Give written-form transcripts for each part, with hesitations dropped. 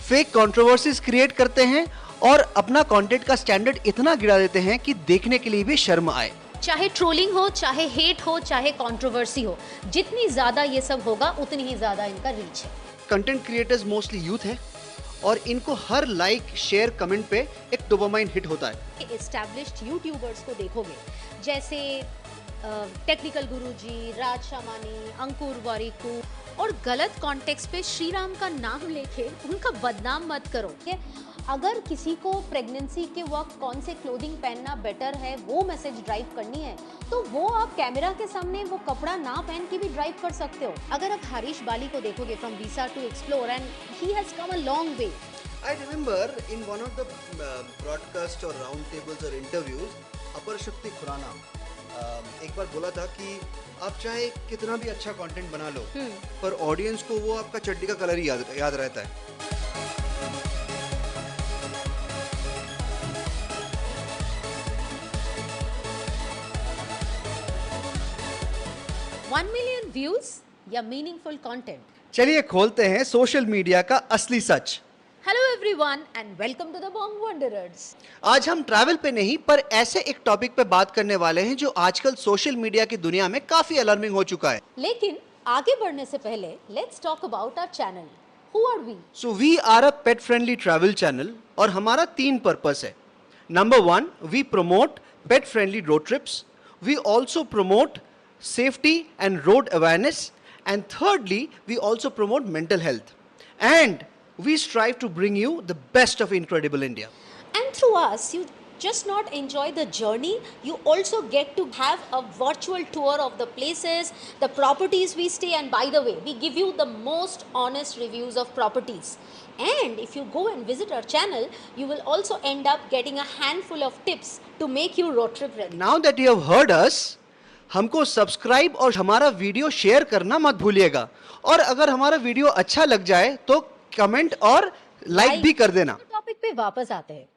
Fake controversies create करते हैं और अपना कंटेंट का स्टैंडर्ड इतना गिरा देते हैं कि देखने के लिए भी शर्म आए। चाहे ट्रोलिंग हो, चाहे हेट हो, चाहे कंट्रोवर्सी हो, जितनी ज्यादा ये सब होगा उतनी ही ज्यादा इनका रीच है। कंटेंट क्रिएटर्स मोस्टली यूथ है और इनको हर लाइक शेयर कमेंट पे एक डोपामाइन हिट होता है। एस्टैब्लिश्ड यूट्यूबर्स को देखोगे, जैसे टेक्निकल गुरुजी, राज शामानी, अंकुर वारिकू, और गलत कॉन्टेक्स्ट पे श्री राम का नाम लेके उनका बदनाम मत करो। अगर किसी को प्रेगनेंसी के वक्त कौन से क्लोथिंग पहनना बेटर है वो मैसेज ड्राइव करनी है तो वो आप कैमरा के सामने वो कपड़ा ना पहन के भी ड्राइव कर सकते हो। अगर आप हरीश बाली को देखोगे from visa to explore, and he has come a long way. I remember in one of the broadcast or round tables or interviews, अपर शक्ति खुराना एक बार बोला था कि आप चाहे कितना भी अच्छा कंटेंट बना लो पर ऑडियंस को वो आपका चड्डी का कलर ही याद रहता है। 1 मिलियन व्यूज या मीनिंगफुल कंटेंट। चलिए खोलते हैं सोशल मीडिया का असली सच। Hello everyone and welcome to the Bong Wanderers. आज हम ट्रैवल पे नहीं पर ऐसे एक टॉपिक पे बात करने वाले हैं जो आजकल सोशल मीडिया की दुनिया में काफी अलार्मिंग हो चुका है। लेकिन आगे बढ़ने से पहले let's talk about our channel. Who are we? So we are a pet friendly travel channel और हमारा 3 पर्पस है। Number 1, we promote pet friendly road trips. We also promote safety and road awareness, and thirdly we also promote mental health, and we strive to bring you the best of incredible India. And through us you just not enjoy the journey, you also get to have a virtual tour of the places, the properties we stay, and by the way we give you the most honest reviews of properties. And if you go and visit our channel you will also end up getting a handful of tips to make you road trip ready. Now that you have heard us, हमको subscribe और हमारा video share करना मत भूलिएगा, और अगर हमारा video अच्छा लग जाए तो कमेंट और लाइक भी कर देना। टॉपिक पे वापस आते हैं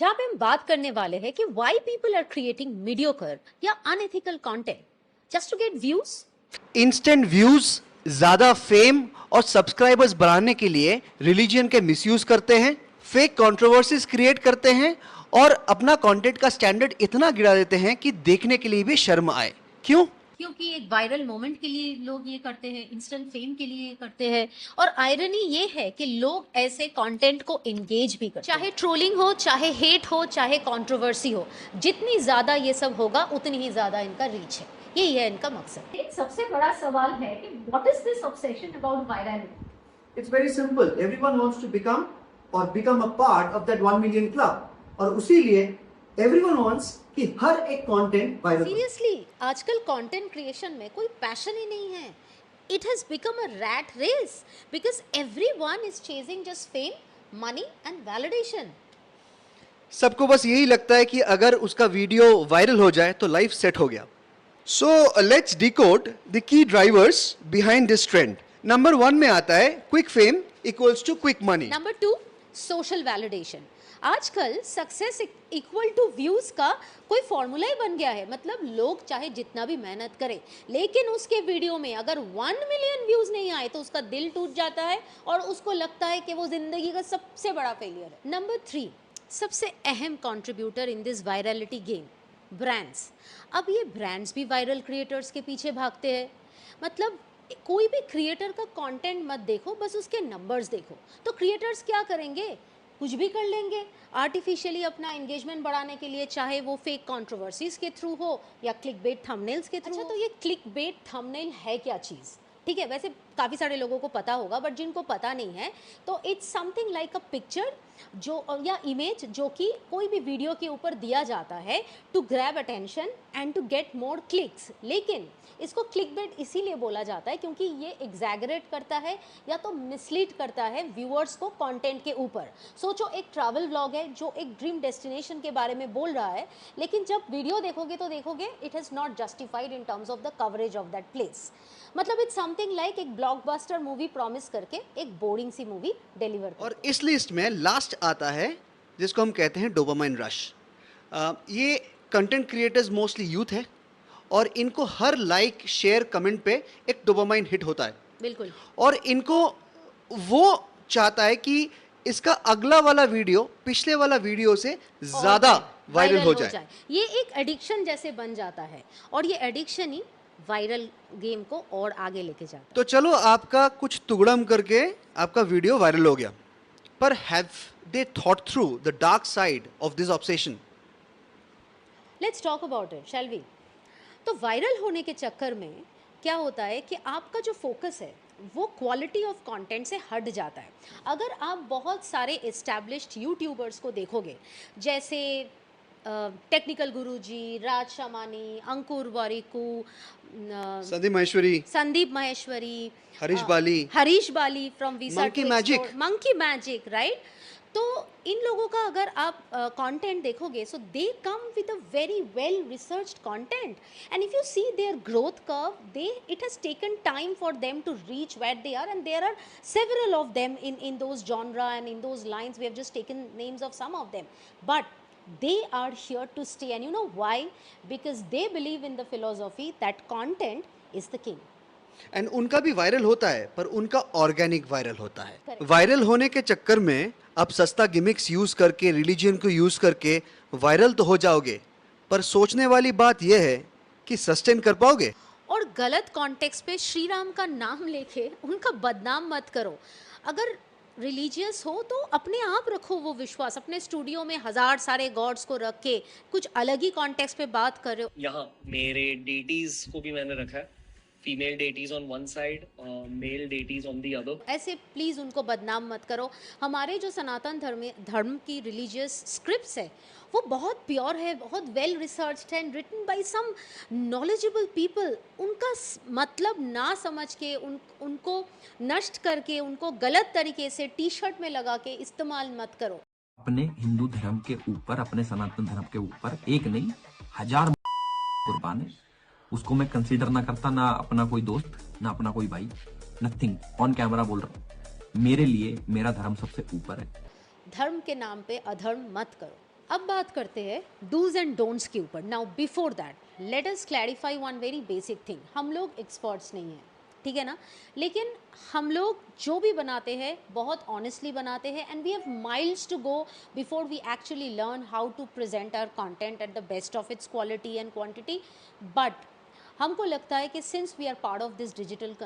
जहाँ पे हम बात करने वाले हैं कि why people are creating mediocre या unethical content just to get views. Instant views, ज्यादा फेम और सब्सक्राइबर्स बढ़ाने के लिए रिलीजन के मिसयूज करते हैं, फेक कंट्रोवर्सीज क्रिएट करते हैं और अपना कंटेंट का स्टैंडर्ड इतना गिरा देते हैं कि देखने के लिए भी शर्म आए। क्यों? क्योंकि एक वायरल मोमेंट के लिए लोग ये करते हैं, इंस्टेंट फेम के लिए करते हैं, और आयरनी ये है कि लोग ऐसे कंटेंट को एंगेज भी करते हैं। चाहे ट्रोलिंग हो, चाहे हेट हो, चाहे कंट्रोवर्सी हो, जितनी ज्यादा ये सब होगा उतनी ही ज्यादा इनका रीच है। यही है इनका मकसद। एक सबसे बड़ा सवाल है कि what is this obsession about virality? It's very simple, everyone wants to become a part of that 1 million club, और उसीलिए एवरीवन वांट्स कि हर एक कंटेंट वायरल। सीरियसली आजकल कंटेंट क्रिएशन में कोई पैशन ही नहीं है। It has become a rat race because everyone is chasing just fame, money and validation. सबको बस यही लगता है कि अगर उसका वीडियो वायरल हो जाए तो लाइफ सेट हो गया। So let's decode the key drivers behind this trend. Number 1 में आता है quick fame equals to quick money. Number 2, social validation. आजकल सक्सेस इक्वल टू व्यूज का कोई फॉर्मूला ही बन गया है। मतलब लोग चाहे जितना भी मेहनत करें लेकिन उसके वीडियो में अगर 1 मिलियन व्यूज नहीं आए तो उसका दिल टूट जाता है और उसको लगता है कि वो जिंदगी का सबसे बड़ा फेलियर है। नंबर 3, सबसे अहम contributor in this virality game, brands. अब ये ब्रांड्स भी वायरल क्रिएटर्स के पीछे भागते हैं। मतलब कोई भी क्रिएटर का कंटेंट मत देखो, बस उसके नंबर्स देखो। तो क्रिएटर्स क्या करेंगे? कुछ भी कर लेंगे आर्टिफिशियली अपना एंगेजमेंट बढ़ाने के लिए, चाहे वो फेक कंट्रोवर्सीज के थ्रू हो या क्लिकबेट थंबनेल्स के थ्रू। अच्छा, तो ये क्लिकबेट थंबनेल है क्या चीज़? ठीक है, वैसे काफ़ी सारे लोगों को पता होगा, बट जिनको पता नहीं है तो it's something like a picture जो या इमेज जो कि कोई भी वीडियो के ऊपर दिया जाता है to grab attention and to get more clicks. लेकिन इसको क्लिकबेट इसीलिए बोला जाता है क्योंकि ये एग्जैगरेट करता है या तो मिसलीड करता है व्यूअर्स को कंटेंट के ऊपर। सोचो, एक ट्रैवल व्लॉग है जो एक ड्रीम डेस्टिनेशन के बारे में बोल रहा है, लेकिन जब वीडियो देखोगे तो देखोगे it has not justified in terms of the coverage of that place. मतलब इट्स समथिंग लाइक एक ब्लॉकबस्टर मूवी प्रॉमिस करके एक बोरिंग सी मूवी डिलीवर कर। और इस लिस्ट में लास्ट आता है जिसको हम कहते हैं डोपामाइन रश। ये कंटेंट क्रिएटर्स मोस्टली यूथ है और इनको हर लाइक शेयर कमेंट पे एक डोपामाइन हिट होता है। बिल्कुल। और इनको वो चाहता है कि इसका अगला वाला वीडियो पिछले वाला वीडियो से ज्यादा वायरल हो जाए। ये एक एडिक्शन जैसे बन जाता है और ये एडिक्शन ही वायरल गेम को और आगे लेके जाता है। तो चलो आपका कुछ तुगड़म करके आपका वीडियो वायरल हो गया, पर have they thought through the dark side of this obsession? Let's talk about it, shall we? तो वायरल होने के चक्कर में क्या होता है कि आपका जो फोकस है वो क्वालिटी ऑफ कंटेंट से हट जाता है। अगर आप बहुत सारे एस्टैब्लिश्ड यूट्यूबर्स को देखोगे, जैसे technical Guruji, Raj Shamani, Ankur Warikoo, Sandeep Maheshwari, Harish Bali from visa monkey magic, right? तो इन लोगों का अगर आप कंटेंट देखोगे, so they come with a very well researched content, and if you see their growth curve, they it has taken time for them to reach where they are, and there are several of them in those genre and in those lines. We have just taken names of some of them, but they are here to stay. And you know why? Because they believe in the philosophy that content is the king. And उनका भी viral होता है, पर उनका organic viral होता है। Correct. Viral होने के चक्कर में आप सस्ता गिमिक्स यूज करके, रिलीजन को यूज करके वायरल तो हो जाओगे, पर सोचने वाली बात यह है कि सस्टेन कर पाओगे? और गलत कॉन्टेक्स्ट पे श्री राम का नाम लेके उनका बदनाम मत करो। अगर रिलीजियस हो तो अपने आप रखो वो विश्वास। अपने स्टूडियो में हजार सारे गॉड्स को रख के कुछ अलग ही कॉन्टेक्स्ट पे बात कर रहे हो। यहाँ मेरे डेटीज को भी मैंने रखा है, female deities on one side, male deities on the other. ऐसे प्लीज उनको बदनाम मत करो। हमारे जो सनातन धर्म की रिलीजियस स्क्रिप्ट्स है वो बहुत प्योर है, बहुत वेल रिसर्च्ड है, and written by some knowledgeable people. उनका मतलब ना समझ के उनको नष्ट करके, उनको गलत तरीके से टी शर्ट में लगा के इस्तेमाल मत करो। अपने हिंदू धर्म के ऊपर, अपने सनातन धर्म के ऊपर एक नहीं 1000 कुर्बान है। उसको मैं कंसीडर ना करता, ना अपना कोई दोस्त, ना अपना कोई भाई, नथिंग। ऑन कैमरा बोल रहा हूँ, मेरे लिए मेरा धर्म सबसे ऊपर है। धर्म के नाम पे अधर्म मत करो। अब बात करते हैं डूज एंड डोंट्स के ऊपर। Now before that let us clarify one very basic thing. हम लोग एक्सपर्ट्स नहीं हैं, ठीक है ना? लेकिन हम लोग जो भी बनाते हैं बहुत ऑनेस्टली बनाते हैं, and we have miles to go before we actually learn how to present our content at the best of its quality and quantity. But हमको लगता है कि since we are part of this digital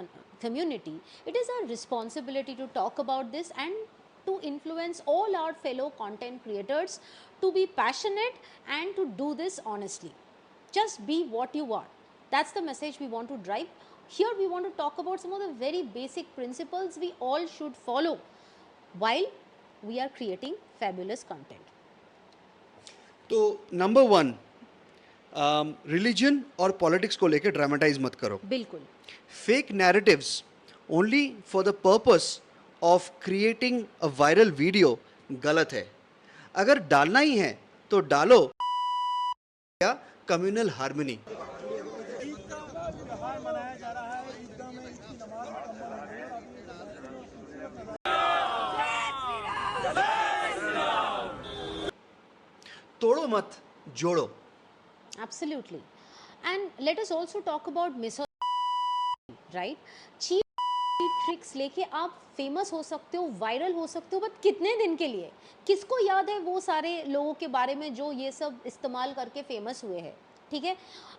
community, it is our responsibility to talk about this and to influence all our fellow content creators to be passionate and to do this honestly. Just be what you are. That's the message we want to drive. Here we want to talk about some of the very basic principles we all should follow while we are creating fabulous content. तो number 1, religion और politics को लेकर dramatise मत करो। बिल्कुल। Fake narratives only for the purpose of creating a viral video गलत है। अगर डालना ही है तो डालो या कम्युनल हार्मनी। तोड़ो मत, जोड़ो। Absolutely. And let us also talk about misogyny, right? Cheap tricks लेके आप फेमस हो सकते हो, वायरल हो सकते हो, बट कितने दिन के लिए? किसको याद है वो सारे लोगों के बारे में जो ये सब इस्तेमाल करके फेमस हुए हैं? ठीक है,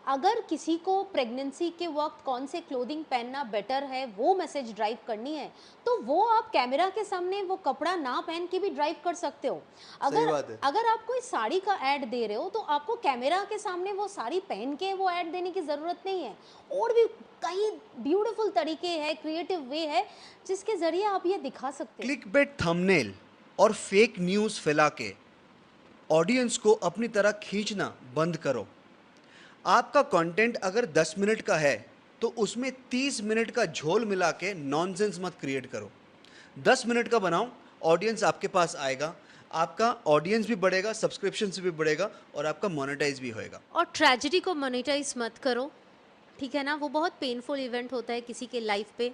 अगर किसी को प्रेगनेंसी के वक्त कौन से क्लोथिंग पहनना बेटर है वो मैसेज ड्राइव करनी है, तो वो आप कैमरा के सामने वो कपड़ा ना पहन के भी ड्राइव कर सकते हो। अगर आप कोई साड़ी का ऐड दे रहे हो तो आपको कैमरा के सामने वो साड़ी पहन के वो ऐड देने की ज़रूरत नहीं है। और भी कई ब्यूटीफुल तरीके हैं, क्रिएटिव वे है जिसके ज़रिए आप ये दिखा सकते हैं। क्लिकबेट थंबनेल और फेक न्यूज़ फैला के ऑडियंस को अपनी तरह खींचना बंद करो। आपका कंटेंट अगर 10 मिनट का है तो उसमें 30 मिनट का झोल मिला के नॉनसेंस मत क्रिएट करो। 10 मिनट का बनाओ, ऑडियंस आपके पास आएगा, आपका ऑडियंस भी बढ़ेगा, सब्सक्रिप्शन भी बढ़ेगा और आपका मोनेटाइज भी होएगा। और ट्रेजेडी को मोनेटाइज मत करो, ठीक है ना? वो बहुत पेनफुल इवेंट होता है किसी के लाइफ पे।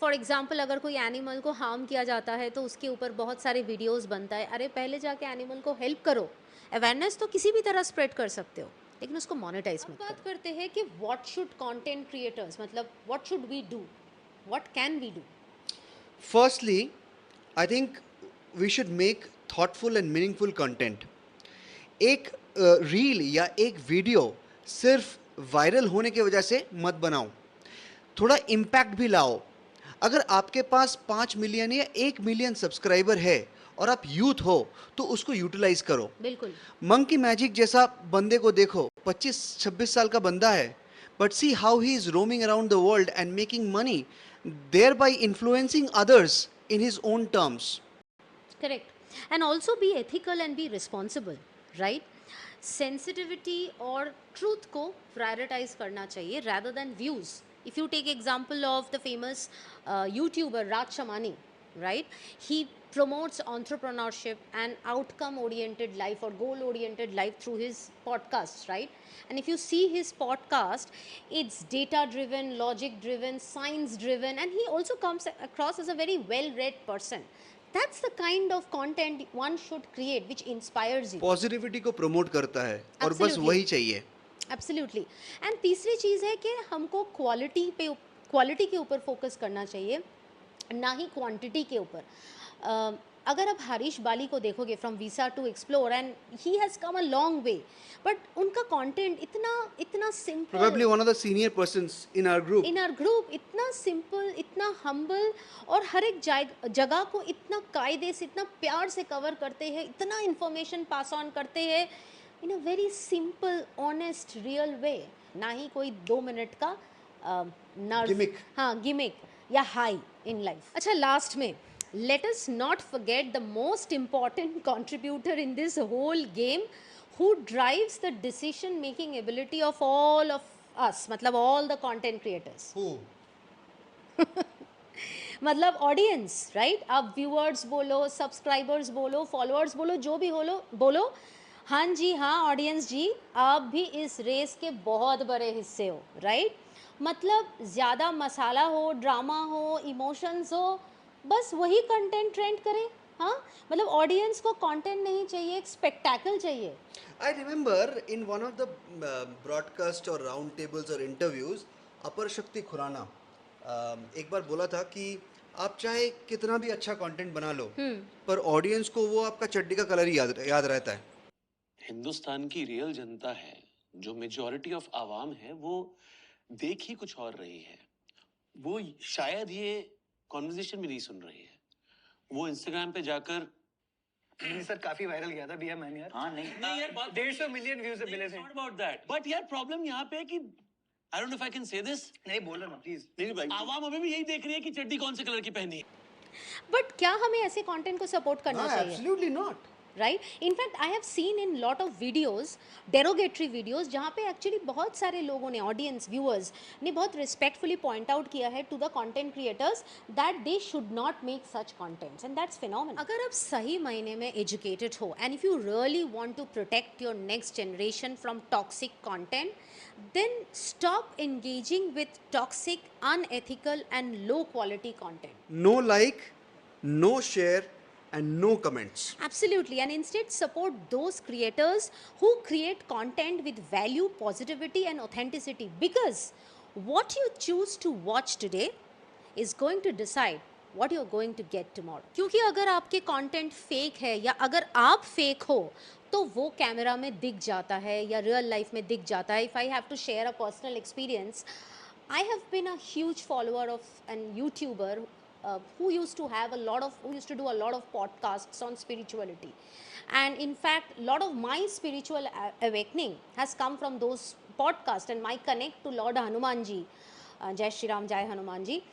फॉर एग्जाम्पल अगर कोई एनिमल को हार्म किया जाता है तो उसके ऊपर बहुत सारे वीडियोस बनता है। अरे पहले जाके एनिमल को हेल्प करो। अवेयरनेस तो किसी भी तरह स्प्रेड कर सकते हो, लेकिन उसको मोनेटाइज मत करो। बात करते हैं कि व्हाट शुड कंटेंट क्रिएटर्स, मतलब what should we do, what can we do? Firstly I think we should make thoughtful and meaningful content. एक रील या एक वीडियो सिर्फ वायरल होने की वजह से मत बनाओ, थोड़ा इम्पैक्ट भी लाओ. अगर आपके पास 5 मिलियन या 1 मिलियन सब्सक्राइबर है और आप यूथ हो तो उसको यूटिलाइज करो. बिल्कुल. मंकी मैजिक जैसा बंदे को देखो, 25-26 साल का बंदा है, but see how he is roaming around the world and making money, thereby influencing others in his own terms. Correct. And also be ethical and be responsible, right? Sensitivity और truth को prioritize करना चाहिए rather than views. If you take example of the famous YouTuber Raj Shamani, right? He promotes entrepreneurship and outcome oriented life or goal oriented life through his podcasts, right? And if you see his podcast, it's data driven, logic driven, science driven, and he also comes across as a very well read person. That's the kind of content one should create which inspires you. Positivity को promote करता है और बस Absolutely. वही चाहिए. Absolutely. And तीसरी चीज़ है कि हमको क्वालिटी के ऊपर फोकस करना चाहिए, ना ही क्वांटिटी के ऊपर. अगर आप हरीश बाली को देखोगे from visa to explore, and he has come a long way, but उनका कंटेंट इतना simple, Probably one of the senior persons in our group. इतना सिंपल, इतना हम्बल, और हर एक जगह को इतना कायदे से, इतना प्यार से कवर करते हैं, इतना इंफॉर्मेशन पास ऑन करते हैं in a very simple, honest, real way. ना ही कोई 2 मिनट का नर्व, Gimmick. हाँ, गिमिक या हाई इन लाइफ. अच्छा, लास्ट में let us not forget the most important contributor in this whole game, who drives the decision making ability of all of us, मतलब all the content creators. Who? मतलब audience, right? आप viewers बोलो, subscribers बोलो, followers बोलो, जो भी बोलो, हाँ जी, हाँ ऑडियंस जी, आप भी इस रेस के बहुत बड़े हिस्से हो, राइट? मतलब ज़्यादा मसाला हो, ड्रामा हो, इमोशंस हो, बस वही कंटेंट ट्रेंड करे. हाँ, मतलब ऑडियंस को कंटेंट नहीं चाहिए, एक स्पेक्टेकल चाहिए. I remember in one of the broadcast or round tables or interviews, अपर शक्ति खुराना एक बार बोला था कि आप चाहे कितना भी अच्छा कंटेंट बना लो, पर ऑडियंस को वो आपका चड्डी का कलर ही याद रहता है. हिंदुस्तान की रियल जनता है, जो मेजॉरिटी ऑफ आवाम है, वो देख ही कुछ और रही है. वो शायद ये कॉन्वर्सेशन भी नहीं सुन रही है. वो इंस्टाग्राम पे जाकर नहीं सर, काफी वायरल गया था भैया मैंने यार. हाँ नहीं यार, 150 मिलियन व्यूज मिले थे. नॉट अबाउट दैट, बट यार प्रॉब्लम यहाँ पे है कि I don't know if I can say this. नहीं बोल रहा ना प्लीज. नहीं भाई, आवाम अभी भी यही देख रही है कि चड्डी कौन से कलर की पहनी है. बट क्या हमें ऐसे कंटेंट को सपोर्ट करना चाहिए? Absolutely not. Right. In fact I have seen in lot of videos, derogatory videos, जहाँ पे एक्चुअली बहुत सारे लोगों ने, ऑडियंस, व्यूअर्स ने बहुत रिस्पेक्टफुली पॉइंट आउट किया है to the content creators that they should not make such contents, and that's phenomenal. अगर आप सही मायने में एजुकेटेड हो, and if you really want to protect your next generation from toxic content, then stop engaging with toxic, unethical and low quality content. No like, no share and no comments. Absolutely. And instead support those creators who create content with value, positivity and authenticity, because what you choose to watch today is going to decide what you're going to get tomorrow. क्योंकि अगर आपके content fake है या अगर आप fake हो तो वो कैमरा में दिख जाता है या रियल लाइफ में दिख जाता है. If I have to share a personal experience, I have been a huge follower of an YouTuber who used to do a lot of podcasts on spirituality, and in fact lot of my spiritual awakening has come from those podcasts, and my connect to Lord Hanuman ji, Jai Shri Ram, Jai Hanuman ji,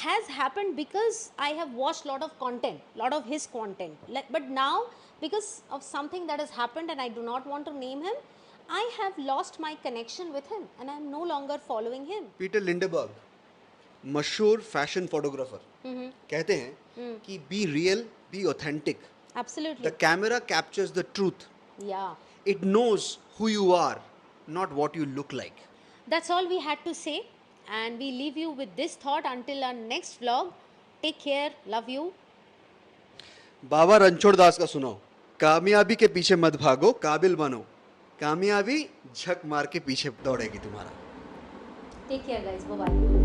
has happened because I have watched lot of his content. But now, because of something that has happened and I do not want to name him, I have lost my connection with him and I am no longer following him. Peter Lindberg, मशहूर fashion photographer, कहते हैं कि be real, be authentic. Absolutely. The camera captures the truth. Yeah. It knows who you are, not what you look like. That's all we had to say, and we leave you with this thought until our next vlog. Take care. Love you. बाबा रणछोड़ दास का सुनो, कामयाबी के पीछे मत भागो, काबिल बनो. कामयाबी झक मार के पीछे दौड़ेगी तुम्हारा. Take care, guys. Bye-bye.